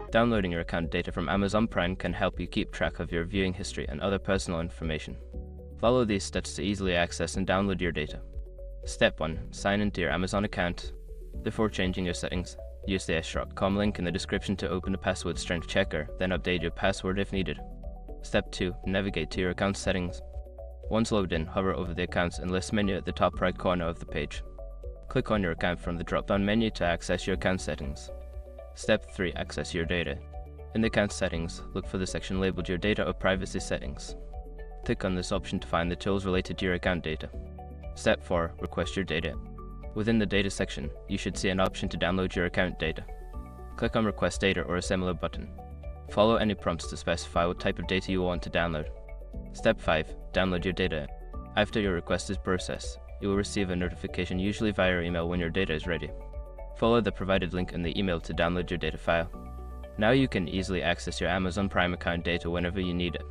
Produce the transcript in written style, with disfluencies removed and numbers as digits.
Downloading your account data from Amazon Prime can help you keep track of your viewing history and other personal information. Follow these steps to easily access and download your data. Step 1. Sign into your Amazon account. Before changing your settings, use the s.com link in the description to open the password strength checker, then update your password if needed. Step 2. Navigate to your account settings. Once logged in, hover over the Accounts and List menu at the top right corner of the page. Click on your account from the drop-down menu to access your account settings. Step 3. Access your data. In the account settings, look for the section labeled Your Data or Privacy Settings. Click on this option to find the tools related to your account data. Step 4. Request your data. Within the Data section, you should see an option to download your account data. Click on Request Data or a similar button. Follow any prompts to specify what type of data you want to download. Step 5. Download your data. After your request is processed, you will receive a notification, usually via email, when your data is ready. Follow the provided link in the email to download your data file. Now you can easily access your Amazon Prime account data whenever you need it.